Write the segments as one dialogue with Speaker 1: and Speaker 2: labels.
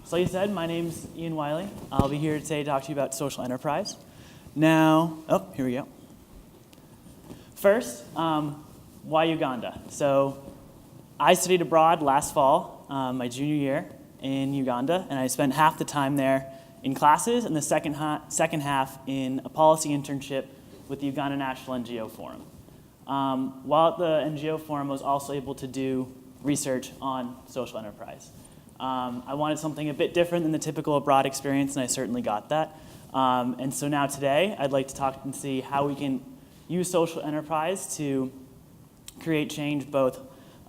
Speaker 1: So like you said, my name's Ian Wyllie. I'll be here today to talk to you about social enterprise. Now, here we go. First, why Uganda? So I studied abroad last fall, my junior year in Uganda, and I spent half the time there in classes and the second half in a policy internship with the Uganda National NGO Forum. While at the NGO Forum, I was also able to do research on social enterprise. I wanted something a bit different than the typical abroad experience, and I certainly got that. And so now today, I'd like to talk and see how we can use social enterprise to create change both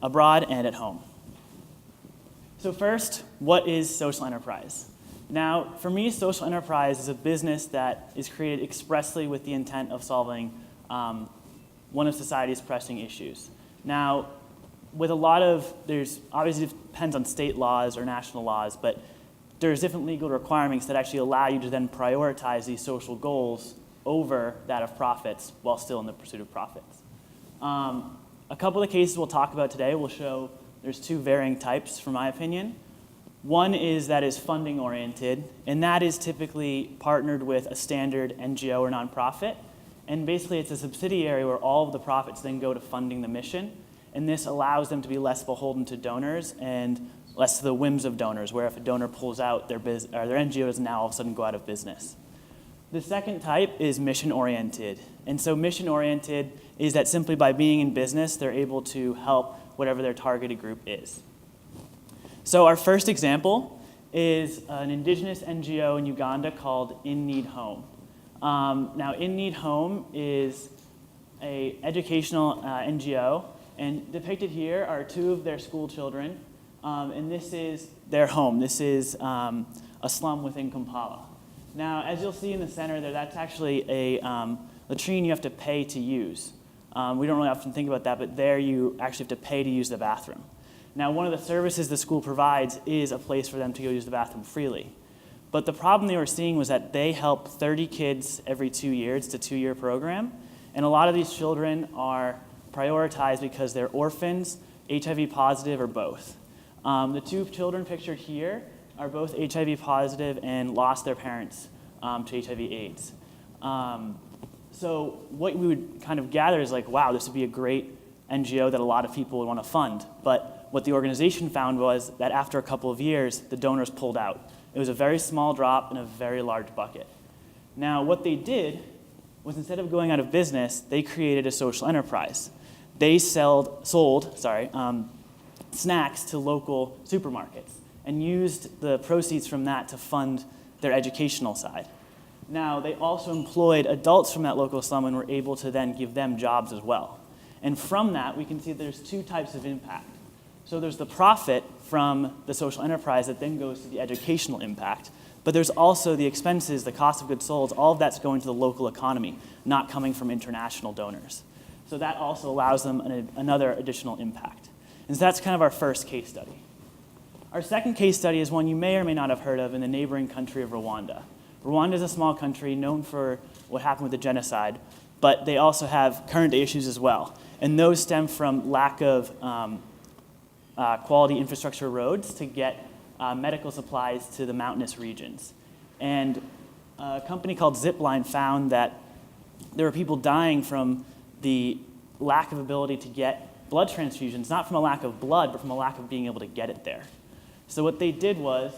Speaker 1: abroad and at home. So first, what is social enterprise? Now, for me, social enterprise is a business that is created expressly with the intent of solving one of society's pressing issues. Now, with a lot of, obviously it depends on state laws or national laws, but there's different legal requirements that actually allow you to then prioritize these social goals over that of profits while still in the pursuit of profits. A couple of the cases we'll talk about today will show there's two varying types, from my opinion. One is that is funding oriented, and that is typically partnered with a standard NGO or nonprofit. And basically it's a subsidiary where all of the profits then go to funding the mission. And this allows them to be less beholden to donors and less to the whims of donors, where if a donor pulls out, their NGO doesn't now all of a sudden go out of business. The second type is mission-oriented. And so mission-oriented is that simply by being in business, they're able to help whatever their targeted group is. So our first example is an indigenous NGO in Uganda called In Need Home. Now, In Need Home is an educational NGO, and depicted here are two of their school children, and this is their home. This is a slum within Kampala. Now, as you'll see in the center there, that's actually a latrine you have to pay to use. We don't really often think about that, but there you actually have to pay to use the bathroom. Now, one of the services the school provides is a place for them to go use the bathroom freely. But the problem they were seeing was that they help 30 kids every 2 years. It's a 2-year program, and a lot of these children are prioritized because they're orphans, HIV positive, or both. The two children pictured here are both HIV positive and lost their parents to HIV/AIDS. So what we would kind of gather is like, wow, this would be a great NGO that a lot of people would want to fund. But what the organization found was that after a couple of years, the donors pulled out. It was a very small drop in a very large bucket. Now, what they did was instead of going out of business, they created a social enterprise. They sold snacks to local supermarkets and used the proceeds from that to fund their educational side. Now, they also employed adults from that local slum and were able to then give them jobs as well. And from that, we can see there's two types of impact. So there's the profit from the social enterprise that then goes to the educational impact, but there's also the expenses, the cost of goods sold, all of that's going to the local economy, not coming from international donors. So that also allows them another additional impact. And so that's kind of our first case study. Our second case study is one you may or may not have heard of in the neighboring country of Rwanda. Rwanda is a small country known for what happened with the genocide, but they also have current issues as well. And those stem from lack of quality infrastructure roads to get medical supplies to the mountainous regions. And a company called Zipline found that there were people dying from the lack of ability to get blood transfusions, not from a lack of blood, but from a lack of being able to get it there. So what they did was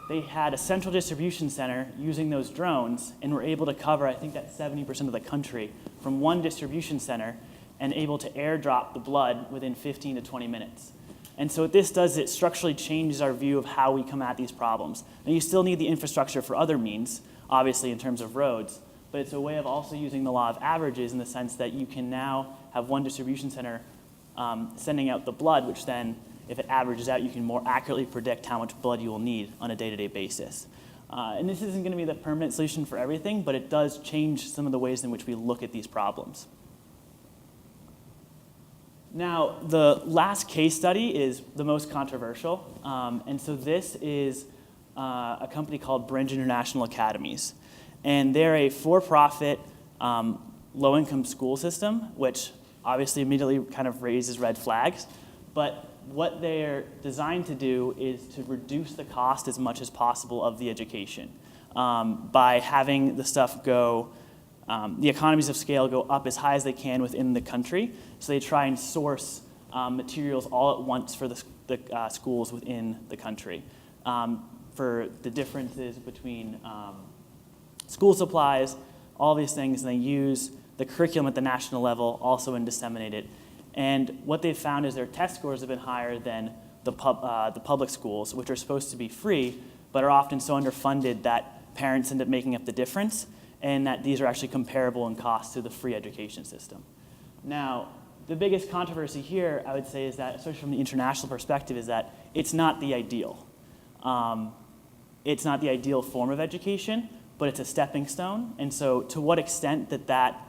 Speaker 1: they had a central distribution center using those drones and were able to cover, I think that's 70% of the country from one distribution center and able to airdrop the blood within 15 to 20 minutes. And so what this does, it structurally changes our view of how we come at these problems. Now you still need the infrastructure for other means, obviously in terms of roads, but it's a way of also using the law of averages in the sense that you can now have one distribution center sending out the blood, which then, if it averages out, you can more accurately predict how much blood you will need on a day-to-day basis. And this isn't going to be the permanent solution for everything, but it does change some of the ways in which we look at these problems. Now, the last case study is the most controversial, and so this is a company called Bridge International Academies. And they're a for-profit, low-income school system, which obviously immediately kind of raises red flags, but what they're designed to do is to reduce the cost as much as possible of the education by having the stuff go, the economies of scale go up as high as they can within the country. So they try and source materials all at once for the schools within the country. For the differences between school supplies, all these things, and they use the curriculum at the national level also and disseminate it. And what they've found is their test scores have been higher than the public schools, which are supposed to be free, but are often so underfunded that parents end up making up the difference, and that these are actually comparable in cost to the free education system. Now, the biggest controversy here, I would say, is that, especially from the international perspective, is that it's not the ideal. It's not the ideal form of education, but it's a stepping stone. And so to what extent that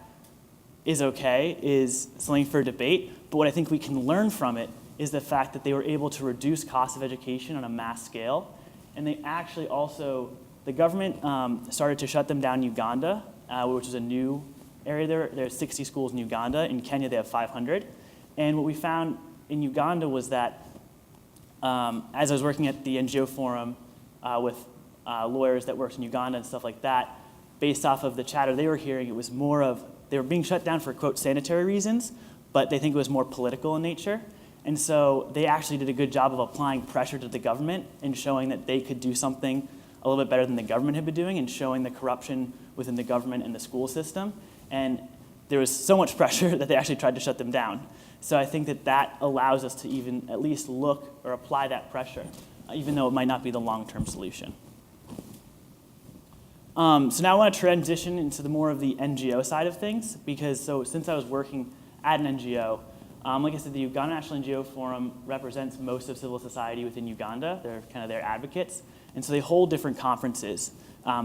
Speaker 1: is okay is something for debate. But what I think we can learn from it is the fact that they were able to reduce costs of education on a mass scale. And they actually also, the government started to shut them down in Uganda, which is a new area there. There are 60 schools in Uganda. In Kenya, they have 500. And what we found in Uganda was that as I was working at the NGO forum with lawyers that worked in Uganda and stuff like that, based off of the chatter they were hearing, it was more of, they were being shut down for, quote, sanitary reasons, but they think it was more political in nature. And so they actually did a good job of applying pressure to the government and showing that they could do something a little bit better than the government had been doing, and showing the corruption within the government and the school system. And there was so much pressure that they actually tried to shut them down. So I think that allows us to even at least look or apply that pressure, even though it might not be the long-term solution. So now I want to transition into the more of the NGO side of things, because since I was working at an NGO, like I said, the Uganda National NGO Forum represents most of civil society within Uganda. They're kind of their advocates. And so they hold different conferences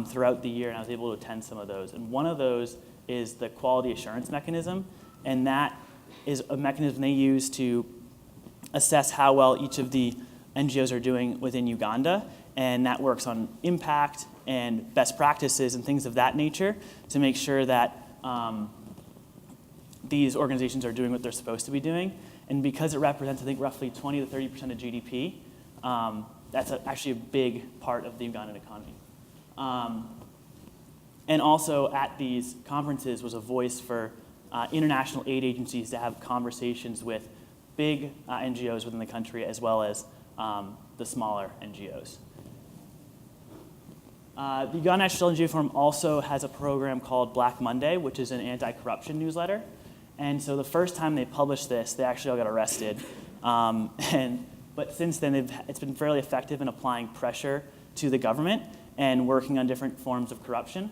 Speaker 1: throughout the year, and I was able to attend some of those. And one of those is the quality assurance mechanism, and that is a mechanism they use to assess how well each of the NGOs are doing within Uganda, and that works on impact and best practices and things of that nature to make sure that these organizations are doing what they're supposed to be doing. And because it represents, I think, roughly 20 to 30% of GDP, that's actually a big part of the Ugandan economy. And also at these conferences was a voice for international aid agencies to have conversations with big NGOs within the country, as well as the smaller NGOs. The Uganda National NGO Forum also has a program called Black Monday, which is an anti-corruption newsletter. And so the first time they published this, they actually all got arrested. But since then, it's been fairly effective in applying pressure to the government and working on different forms of corruption.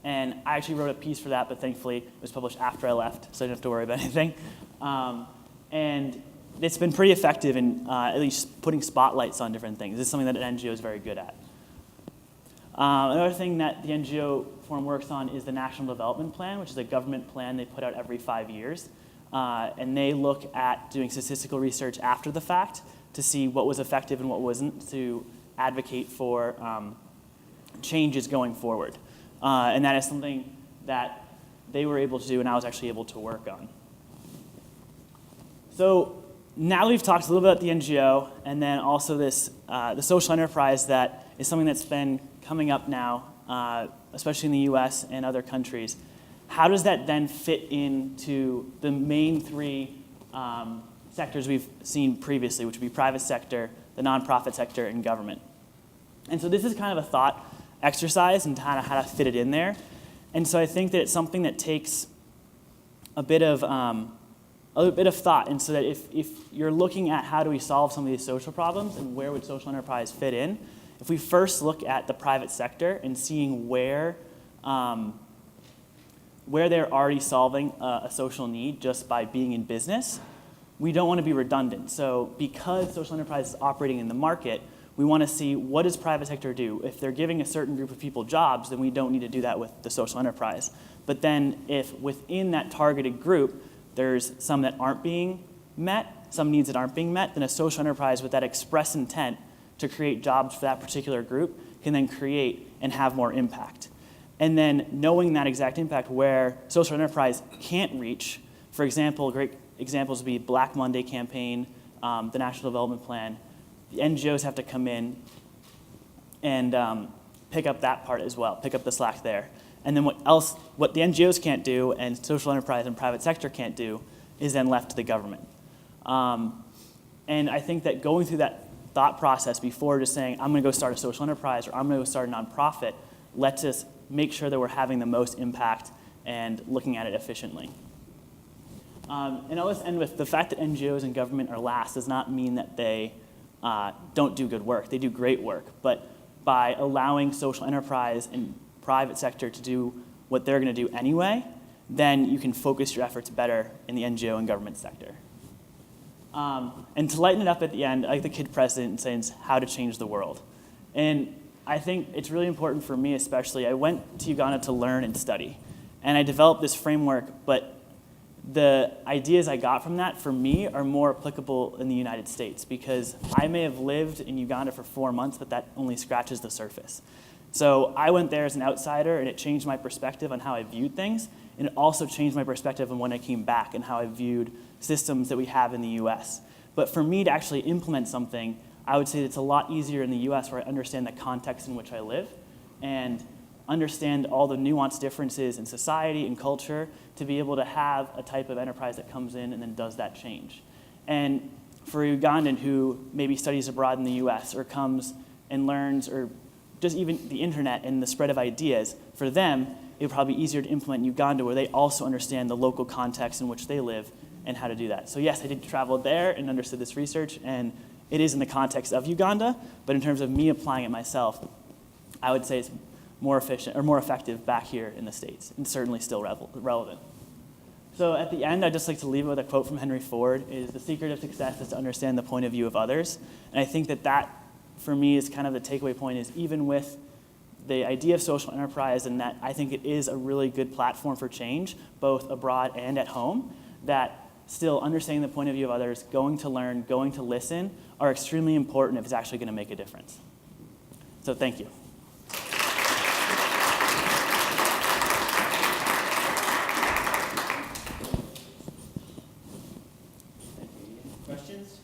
Speaker 1: And I actually wrote a piece for that, but thankfully it was published after I left, so I didn't have to worry about anything. And it's been pretty effective in at least putting spotlights on different things. This is something that an NGO is very good at. Another thing that the NGO Forum works on is the National Development Plan, which is a government plan they put out every 5 years. And they look at doing statistical research after the fact to see what was effective and what wasn't, to advocate for changes going forward. And that is something that they were able to do and I was actually able to work on. So now we've talked a little bit about the NGO and then also this, the social enterprise that is something that's been coming up now, especially in the US and other countries. How does that then fit into the main three sectors we've seen previously, which would be private sector, the nonprofit sector, and government? And so this is kind of a thought exercise and kind of how to fit it in there. And so I think that it's something that takes a bit of thought. And so that if you're looking at how do we solve some of these social problems and where would social enterprise fit in, if we first look at the private sector and seeing where they're already solving a social need just by being in business, we don't want to be redundant. So because social enterprise is operating in the market, we want to see what does private sector do. If they're giving a certain group of people jobs, then we don't need to do that with the social enterprise. But then if within that targeted group, there's some that aren't being met, some needs that aren't being met, then a social enterprise with that express intent to create jobs for that particular group can then create and have more impact. And then knowing that exact impact where social enterprise can't reach, for example, great examples would be Black Monday campaign, the National Development Plan, the NGOs have to come in and pick up that part as well, pick up the slack there. And then what the NGOs can't do and social enterprise and private sector can't do is then left to the government. And I think that going through that thought process before just saying, I'm going to go start a social enterprise or I'm going to go start a nonprofit, lets us make sure that we're having the most impact and looking at it efficiently. And I'll just end with the fact that NGOs and government are last does not mean that they don't do good work. They do great work. But by allowing social enterprise and private sector to do what they're going to do anyway, then you can focus your efforts better in the NGO and government sector. And to lighten it up at the end, I like the kid president saying how to change the world. And I think it's really important for me especially. I went to Uganda to learn and study. And I developed this framework, but the ideas I got from that, for me, are more applicable in the United States because I may have lived in Uganda for 4 months, but that only scratches the surface. So I went there as an outsider, and it changed my perspective on how I viewed things, and it also changed my perspective on when I came back and how I viewed systems that we have in the US. But for me to actually implement something, I would say it's a lot easier in the US where I understand the context in which I live and understand all the nuanced differences in society and culture to be able to have a type of enterprise that comes in and then does that change. And for a Ugandan who maybe studies abroad in the US or comes and learns, or just even the internet and the spread of ideas, for them, it would probably be easier to implement in Uganda where they also understand the local context in which they live and how to do that. So yes, I did travel there and understood this research, and it is in the context of Uganda, but in terms of me applying it myself, I would say it's more efficient or more effective back here in the States, and certainly still relevant. So at the end, I'd just like to leave it with a quote from Henry Ford, is the secret of success is to understand the point of view of others. And I think that for me, is kind of the takeaway point, is even with the idea of social enterprise, and that I think it is a really good platform for change, both abroad and at home, that still understanding the point of view of others, going to learn, going to listen, are extremely important if it's actually going to make a difference. So thank you. Questions?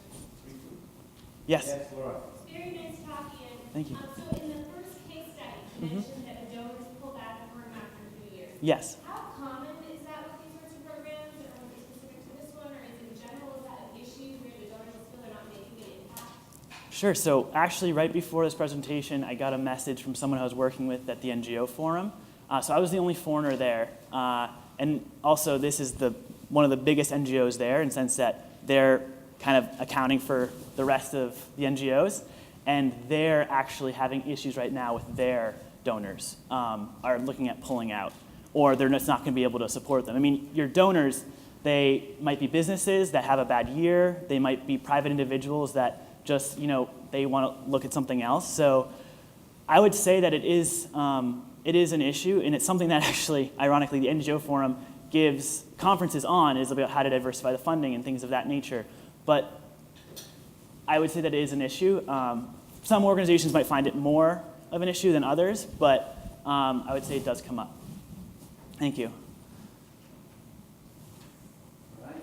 Speaker 1: Yes.
Speaker 2: Yes, Laura.
Speaker 3: It's very nice talking.
Speaker 1: Thank you.
Speaker 3: So in the first case study, you mentioned that the donors pull back the program after 2 years.
Speaker 1: Yes.
Speaker 3: How common is that with these sorts of programs? Or are they specific to this one? Or is it in general, is that an issue where the donors feel they're not making an impact?
Speaker 1: Sure. So actually, right before this presentation, I got a message from someone I was working with at the NGO forum. So I was the only foreigner there. And also, this is one of the biggest NGOs there in the sense that they're kind of accounting for the rest of the NGOs. And they're actually having issues right now with their donors, are looking at pulling out, or they're just not going to be able to support them. I mean, your donors, they might be businesses that have a bad year. They might be private individuals that just, they want to look at something else. So I would say that it is an issue, and it's something that actually, ironically, the NGO Forum gives conferences on, is about how to diversify the funding and things of that nature. But I would say that it is an issue. Some organizations might find it more of an issue than others, but I would say it does come up. Thank you.
Speaker 2: All right.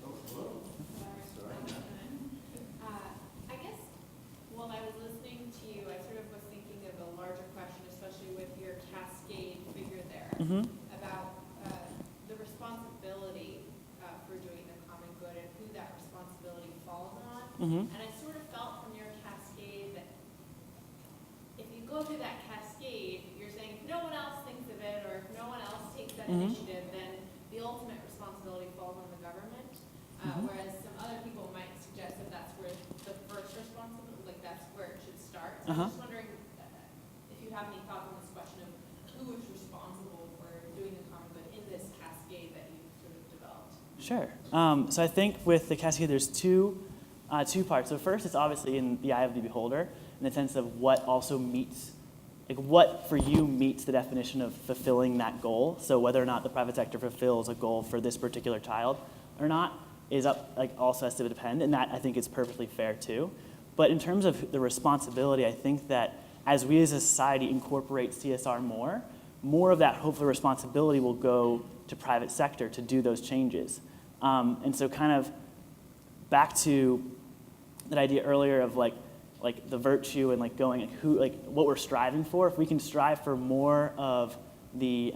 Speaker 2: Hello.
Speaker 4: I guess while I was listening to you, I sort of was thinking of a larger question, especially with your cascade figure there, about the responsibility for doing the common good and who that responsibility falls on. And I sort of felt from your cascade that if you go through that cascade, you're saying if no one else thinks of it or if no one else takes that initiative, then the ultimate responsibility falls on the government. Whereas some other people might suggest that that's where the first responsibility, like that's where it should start. So I'm just wondering if you have any thoughts on this question of who is responsible for doing the common good in this cascade that you've sort of developed.
Speaker 1: Sure. So I think with the cascade, there's two parts. So first, it's obviously in the eye of the beholder, in the sense of what also meets, like what for you meets the definition of fulfilling that goal. So whether or not the private sector fulfills a goal for this particular child or not is also has to depend, and that I think is perfectly fair too. But in terms of the responsibility, I think that as we as a society incorporate CSR more of that hopefully responsibility will go to private sector to do those changes. And so kind of back to that idea earlier of like the virtue and like going what we're striving for. If we can strive for more of the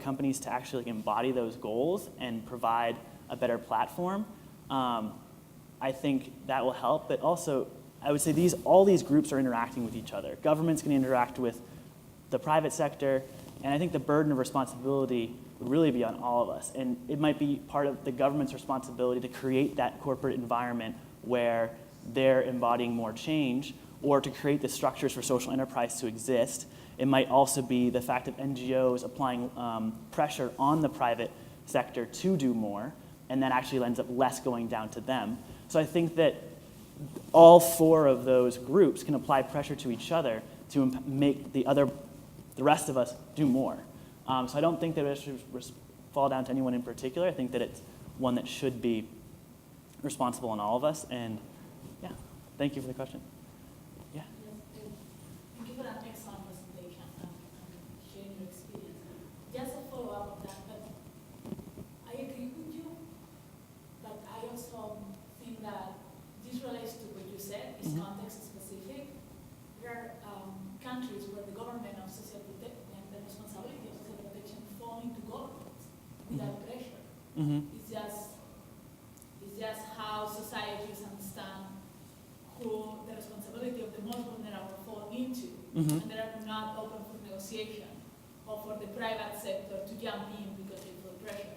Speaker 1: companies to actually embody those goals and provide a better platform, I think that will help. But also, I would say all these groups are interacting with each other. Government's going to interact with the private sector, and I think the burden of responsibility would really be on all of us. And it might be part of the government's responsibility to create that corporate environment where they're embodying more change, or to create the structures for social enterprise to exist. It might also be the fact of NGOs applying pressure on the private sector to do more, and that actually ends up less going down to them. So I think that all four of those groups can apply pressure to each other to make the rest of us do more. So I don't think that it should fall down to anyone in particular. I think that it's one that should be responsible on all of us. And yeah, thank you for the question. Yeah.
Speaker 5: Yes, thank you for that excellent presentation and sharing your experience. Just a follow-up of that, but I agree with you, but I also think that this relates to what you said, is context specific. There are countries where the government of social protection and the responsibility of social protection fall into governments without pressure. It's just how societies understand who the responsibility of the most vulnerable fall into, and they are not open for negotiation or for the private sector to jump in because they feel pressure.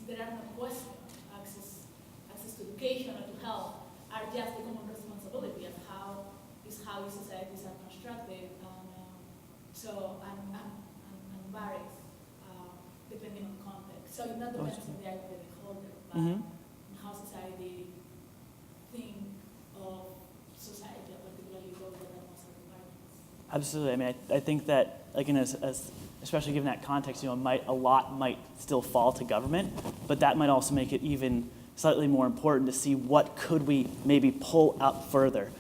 Speaker 5: There are no questions. Access to education or to health are just the common responsibility of how societies are constructed, and varies depending on context. So it not depends on the academic holder, but on how society think of society, particularly those that are most environments.
Speaker 1: Absolutely. I mean, I think that, like, especially given that context, a lot might still fall to government, but that might also make it even slightly more important to see what could we maybe pull up further.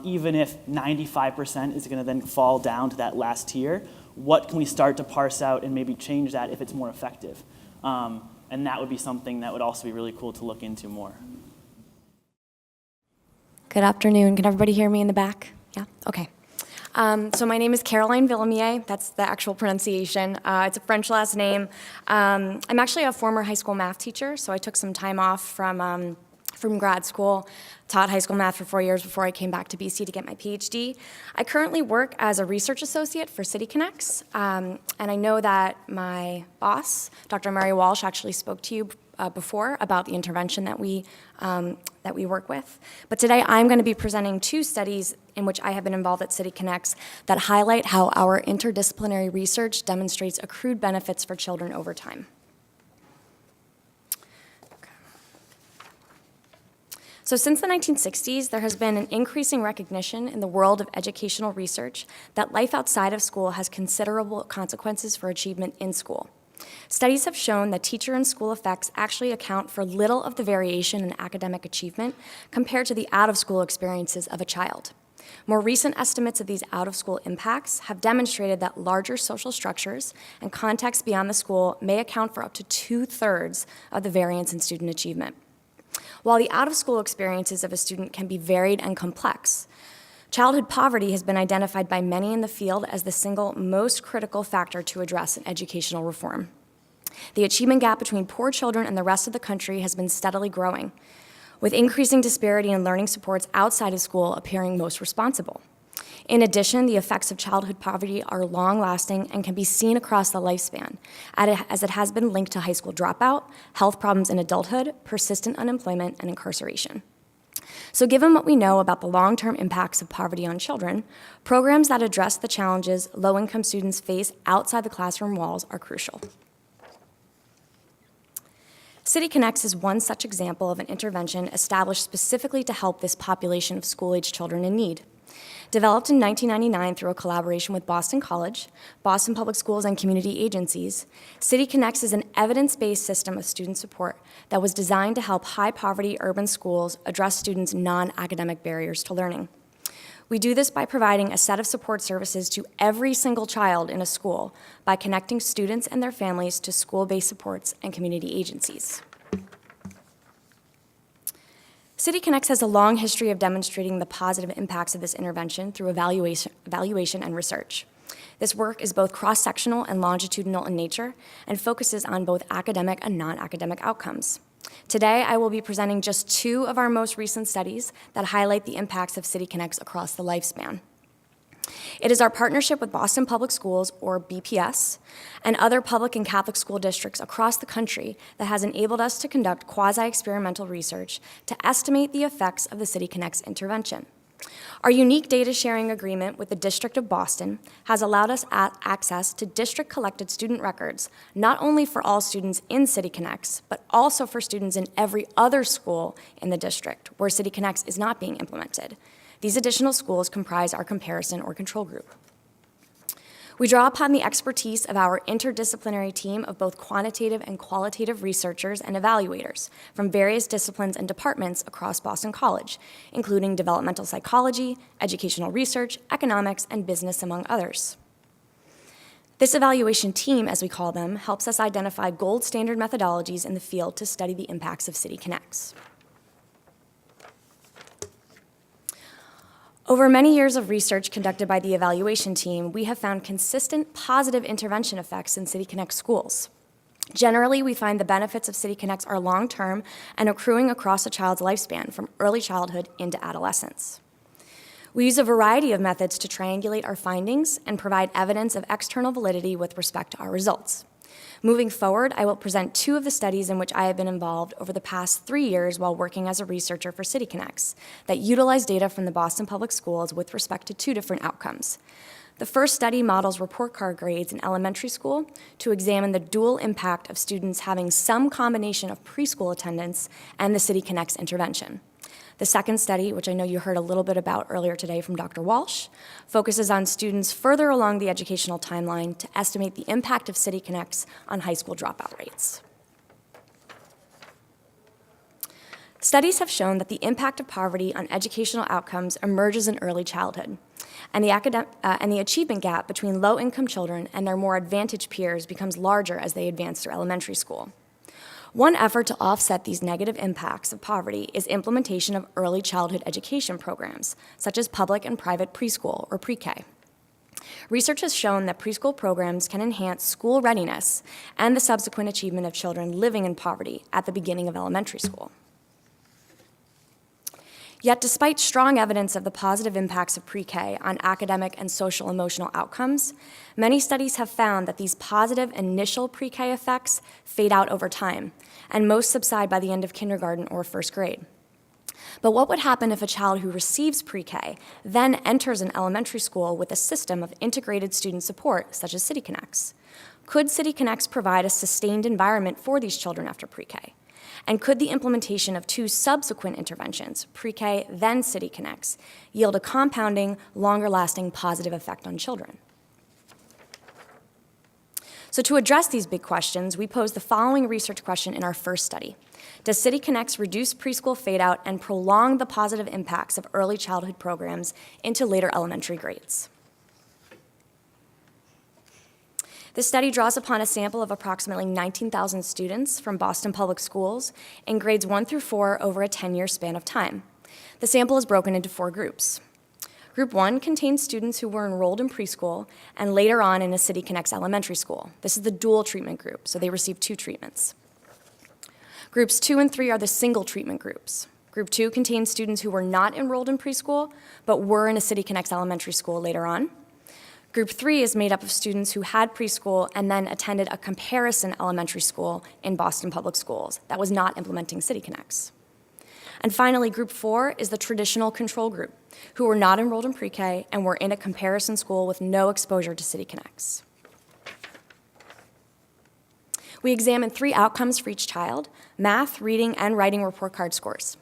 Speaker 1: Even if 95% is going to then fall down to that last tier, what can we start to parse out and maybe change that if it's more effective? And that would be something that would also be really cool to look into more.
Speaker 6: Good afternoon. Can everybody hear me in the back? Yeah? Okay. So my name is Caroline Vuilleumier. That's the actual pronunciation. It's a French last name. I'm actually a former high school math teacher, so I took some time off from grad school, taught high school math for 4 years before I came back to BC to get my PhD. I currently work as a research associate for City Connects, and I know that my boss, Dr. Mary Walsh, actually spoke to you before about the intervention that we work with. But today I'm going to be presenting 2 studies in which I have been involved at City Connects that highlight how our interdisciplinary research demonstrates accrued benefits for children over time. So since the 1960s, there has been an increasing recognition in the world of educational research that life outside of school has considerable consequences for achievement in school. Studies have shown that teacher and school effects actually account for little of the variation in academic achievement compared to the out-of-school experiences of a child. More recent estimates of these out-of-school impacts have demonstrated that larger social structures and contexts beyond the school may account for up to 2/3 of the variance in student achievement. While the out-of-school experiences of a student can be varied and complex, childhood poverty has been identified by many in the field as the single most critical factor to address in educational reform. The achievement gap between poor children and the rest of the country has been steadily growing, with increasing disparity in learning supports outside of school appearing most responsible. In addition, the effects of childhood poverty are long-lasting and can be seen across the lifespan, as it has been linked to high school dropout, health problems in adulthood, persistent unemployment, and incarceration. So given what we know about the long-term impacts of poverty on children, programs that address the challenges low-income students face outside the classroom walls are crucial. City Connects is one such example of an intervention established specifically to help this population of school-age children in need. Developed in 1999 through a collaboration with Boston College, Boston Public Schools, and community agencies, City Connects is an evidence-based system of student support that was designed to help high-poverty urban schools address students' non-academic barriers to learning. We do this by providing a set of support services to every single child in a school by connecting students and their families to school-based supports and community agencies. City Connects has a long history of demonstrating the positive impacts of this intervention through evaluation and research. This work is both cross-sectional and longitudinal in nature and focuses on both academic and non-academic outcomes. Today, I will be presenting just 2 of our most recent studies that highlight the impacts of City Connects across the lifespan. It is our partnership with Boston Public Schools, or BPS, and other public and Catholic school districts across the country that has enabled us to conduct quasi-experimental research to estimate the effects of the City Connects intervention. Our unique data sharing agreement with the District of Boston has allowed us access to district-collected student records, not only for all students in City Connects, but also for students in every other school in the district where City Connects is not being implemented. These additional schools comprise our comparison or control group. We draw upon the expertise of our interdisciplinary team of both quantitative and qualitative researchers and evaluators from various disciplines and departments across Boston College, including developmental psychology, educational research, economics, and business, among others. This evaluation team, as we call them, helps us identify gold standard methodologies in the field to study the impacts of City Connects. Over many years of research conducted by the evaluation team, we have found consistent positive intervention effects in City Connect schools. Generally, we find the benefits of City Connects are long-term and accruing across a child's lifespan from early childhood into adolescence. We use a variety of methods to triangulate our findings and provide evidence of external validity with respect to our results. Moving forward, I will present 2 of the studies in which I have been involved over the past 3 years while working as a researcher for City Connects that utilize data from the Boston Public Schools with respect to 2 different outcomes. The first study models report card grades in elementary school to examine the dual impact of students having some combination of preschool attendance and the City Connects intervention. The second study, which I know you heard a little bit about earlier today from Dr. Walsh, focuses on students further along the educational timeline to estimate the impact of City Connects on high school dropout rates. Studies have shown that the impact of poverty on educational outcomes emerges in early childhood, and the achievement gap between low-income children and their more advantaged peers becomes larger as they advance through elementary school. One effort to offset these negative impacts of poverty is implementation of early childhood education programs, such as public and private preschool or pre-K. Research has shown that preschool programs can enhance school readiness and the subsequent achievement of children living in poverty at the beginning of elementary school. Yet, despite strong evidence of the positive impacts of pre-K on academic and social-emotional outcomes, many studies have found that these positive initial pre-K effects fade out over time, and most subside by the end of kindergarten or first grade. But what would happen if a child who receives pre-K then enters an elementary school with a system of integrated student support, such as City Connects? Could City Connects provide a sustained environment for these children after pre-K? And could the implementation of 2 subsequent interventions, pre-K then City Connects, yield a compounding, longer-lasting positive effect on children? So to address these big questions, we posed the following research question in our first study. Does City Connects reduce preschool fade-out and prolong the positive impacts of early childhood programs into later elementary grades? This study draws upon a sample of approximately 19,000 students from Boston Public Schools in grades 1 through 4 over a 10-year span of time. The sample is broken into 4 groups. Group 1 contains students who were enrolled in preschool and later on in a City Connects elementary school. This is the dual treatment group, so they receive 2 treatments. Groups 2 and 3 are the single treatment groups. Group 2 contains students who were not enrolled in preschool, but were in a City Connects elementary school later on. Group 3 is made up of students who had preschool and then attended a comparison elementary school in Boston Public Schools that was not implementing City Connects. And finally, Group 4 is the traditional control group, who were not enrolled in pre-K and were in a comparison school with no exposure to City Connects. We examined 3 outcomes for each child: math, reading, and writing report card scores.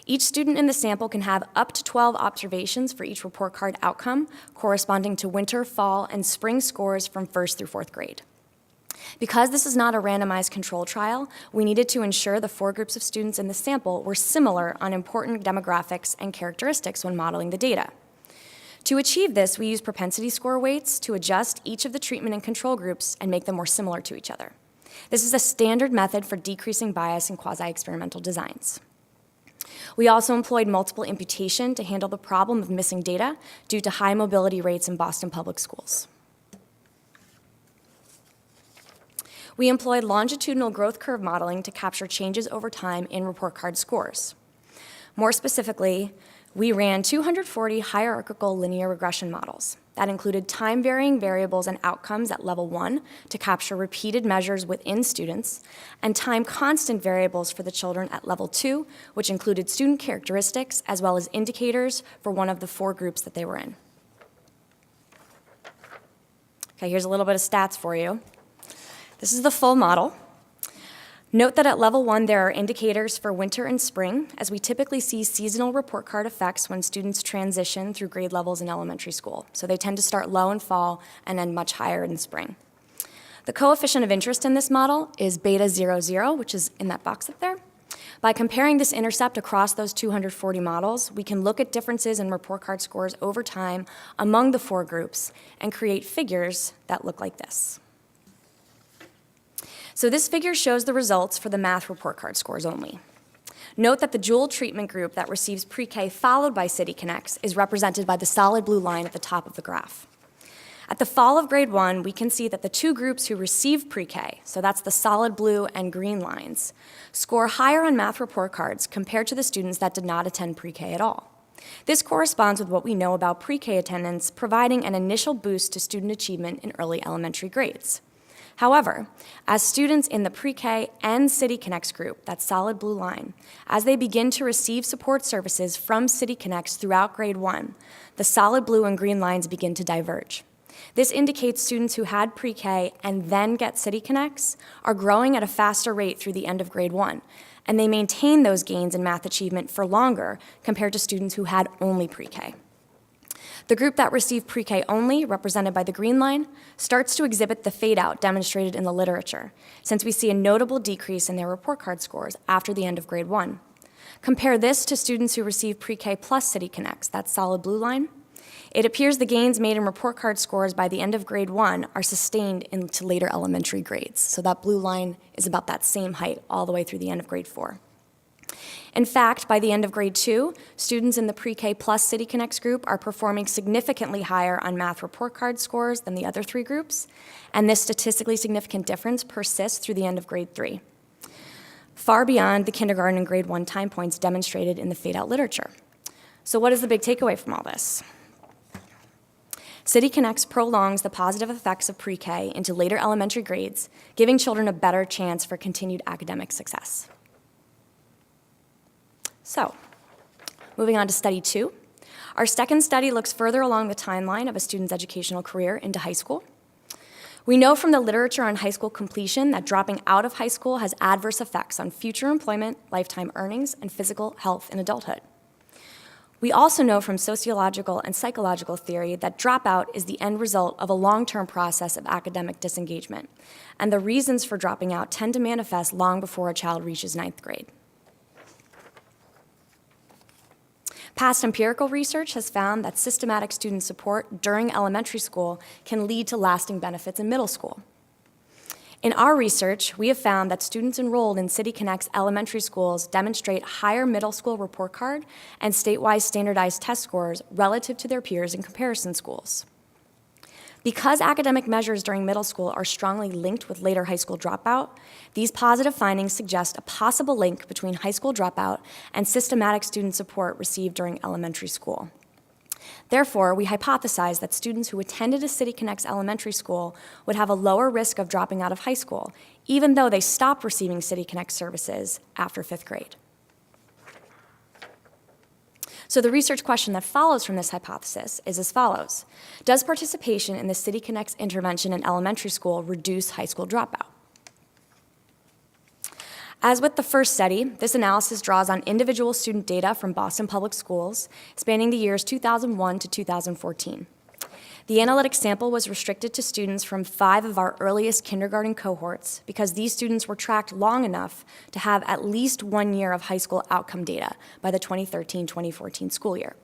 Speaker 6: Each student in the sample can have up to 12 observations for each report card outcome, corresponding to winter, fall, and spring scores from 1st through 4th grade. Because this is not a randomized control trial, we needed to ensure the 4 groups of students in the sample were similar on important demographics and characteristics when modeling the data. To achieve this, we used propensity score weights to adjust each of the treatment and control groups and make them more similar to each other. This is a standard method for decreasing bias in quasi-experimental designs. We also employed multiple imputation to handle the problem of missing data due to high mobility rates in Boston Public Schools. We employed longitudinal growth curve modeling to capture changes over time in report card scores. More specifically, we ran 240 hierarchical linear regression models that included time-varying variables and outcomes at level 1 to capture repeated measures within students, and time-constant variables for the children at level 2, which included student characteristics as well as indicators for one of the 4 groups that they were in. Okay, here's a little bit of stats for you. This is the full model. Note that at level 1, there are indicators for winter and spring, as we typically see seasonal report card effects when students transition through grade levels in elementary school. So they tend to start low in fall and end much higher in spring. The coefficient of interest in this model is beta 00, which is in that box up there. By comparing this intercept across those 240 models, we can look at differences in report card scores over time among the 4 groups and create figures that look like this. So this figure shows the results for the math report card scores only. Note that the dual treatment group that receives pre-K followed by City Connects is represented by the solid blue line at the top of the graph. At the fall of grade 1, we can see that the 2 groups who receive pre-K, so that's the solid blue and green lines, score higher on math report cards compared to the students that did not attend pre-K at all. This corresponds with what we know about pre-K attendance providing an initial boost to student achievement in early elementary grades. However, as students in the pre-K and City Connects group, that solid blue line, as they begin to receive support services from City Connects throughout grade 1, the solid blue and green lines begin to diverge. This indicates students who had pre-K and then get City Connects are growing at a faster rate through the end of grade 1, and they maintain those gains in math achievement for longer compared to students who had only pre-K. The group that received pre-K only, represented by the green line, starts to exhibit the fade-out demonstrated in the literature, since we see a notable decrease in their report card scores after the end of grade 1. Compare this to students who receive pre-K plus City Connects, that solid blue line. It appears the gains made in report card scores by the end of grade 1 are sustained into later elementary grades. So that blue line is about that same height all the way through the end of grade 4. In fact, by the end of grade 2, students in the pre-K plus City Connects group are performing significantly higher on math report card scores than the other 3 groups, and this statistically significant difference persists through the end of grade 3, far beyond the kindergarten and grade 1 time points demonstrated in the fade-out literature. So what is the big takeaway from all this? City Connects prolongs the positive effects of pre-K into later elementary grades, giving children a better chance for continued academic success. So, moving on to study 2. Our second study looks further along the timeline of a student's educational career into high school. We know from the literature on high school completion that dropping out of high school has adverse effects on future employment, lifetime earnings, and physical health in adulthood. We also know from sociological and psychological theory that dropout is the end result of a long-term process of academic disengagement, and the reasons for dropping out tend to manifest long before a child reaches 9th grade. Past empirical research has found that systematic student support during elementary school can lead to lasting benefits in middle school. In our research, we have found that students enrolled in City Connects elementary schools demonstrate higher middle school report card and statewide standardized test scores relative to their peers in comparison schools. Because academic measures during middle school are strongly linked with later high school dropout, these positive findings suggest a possible link between high school dropout and systematic student support received during elementary school. Therefore, we hypothesize that students who attended a City Connects elementary school would have a lower risk of dropping out of high school, even though they stopped receiving City Connects services after 5th grade. So the research question that follows from this hypothesis is as follows. Does participation in the City Connects intervention in elementary school reduce high school dropout? As with the first study, this analysis draws on individual student data from Boston Public Schools spanning the years 2001 to 2014. The analytic sample was restricted to students from 5 of our earliest kindergarten cohorts because these students were tracked long enough to have at least 1 year of high school outcome data by the 2013-2014 school year.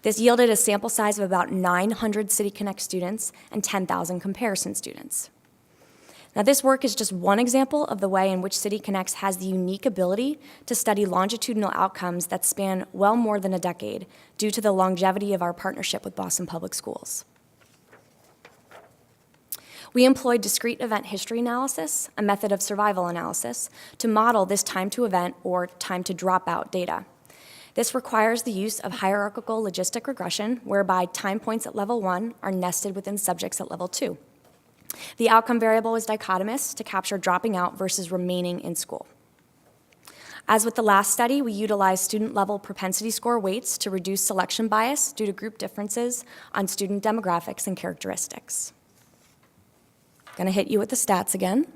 Speaker 6: This yielded a sample size of about 900 City Connect students and 10,000 comparison students. Now, this work is just one example of the way in which City Connects has the unique ability to study longitudinal outcomes that span well more than a decade due to the longevity of our partnership with Boston Public Schools. We employed discrete event history analysis, a method of survival analysis, to model this time to event or time to dropout data. This requires the use of hierarchical logistic regression, whereby time points at level 1 are nested within subjects at level 2. The outcome variable is dichotomous to capture dropping out versus remaining in school. As with the last study, we utilized student-level propensity score weights to reduce selection bias due to group differences on student demographics and characteristics. I'm going to hit you with the stats again.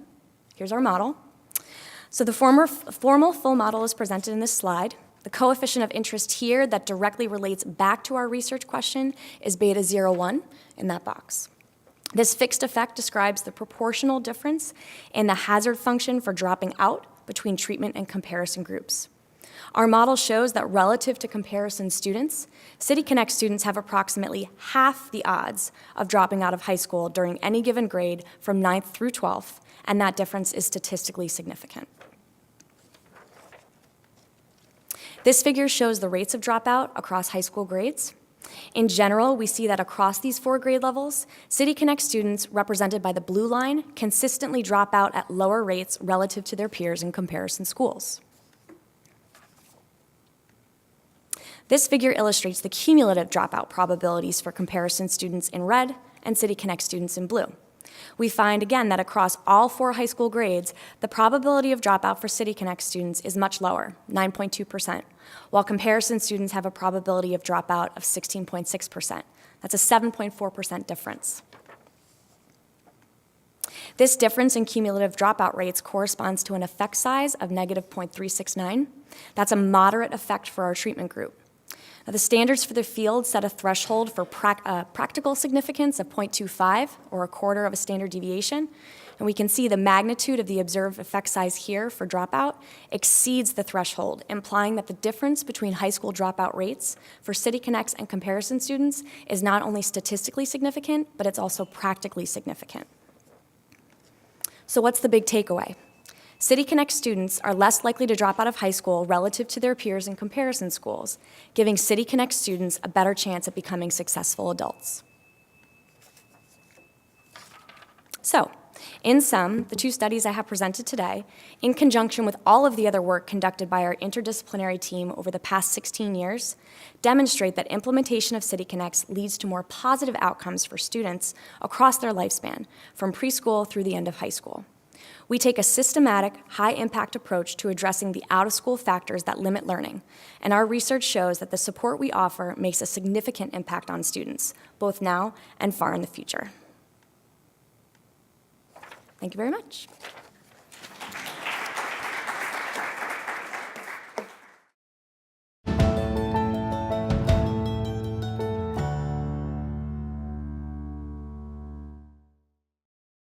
Speaker 6: Here's our model. So the formal full model is presented in this slide. The coefficient of interest here that directly relates back to our research question is beta 0.1 in that box. This fixed effect describes the proportional difference in the hazard function for dropping out between treatment and comparison groups. Our model shows that relative to comparison students, City Connect students have approximately half the odds of dropping out of high school during any given grade from 9th through 12th, and that difference is statistically significant. This figure shows the rates of dropout across high school grades. In general, we see that across these 4 grade levels, City Connect students, represented by the blue line, consistently drop out at lower rates relative to their peers in comparison schools. This figure illustrates the cumulative dropout probabilities for comparison students in red and City Connect students in blue. We find, again, that across all 4 high school grades, the probability of dropout for City Connect students is much lower, 9.2%, while comparison students have a probability of dropout of 16.6%. That's a 7.4% difference. This difference in cumulative dropout rates corresponds to an effect size of negative 0.369. That's a moderate effect for our treatment group. Now, the standards for the field set a threshold for practical significance of 0.25, or a quarter of a standard deviation, and we can see the magnitude of the observed effect size here for dropout exceeds the threshold, implying that the difference between high school dropout rates for City Connects and comparison students is not only statistically significant, but it's also practically significant. So what's the big takeaway? City Connect students are less likely to drop out of high school relative to their peers in comparison schools, giving City Connect students a better chance at becoming successful adults. So, in sum, the 2 studies I have presented today, in conjunction with all of the other work conducted by our interdisciplinary team over the past 16 years, demonstrate that implementation of City Connects leads to more positive outcomes for students across their lifespan, from preschool through the end of high school. We take a systematic, high-impact approach to addressing the out-of-school factors that limit learning, and our research shows that the support we offer makes a significant impact on students, both now and far in the future. Thank you very much.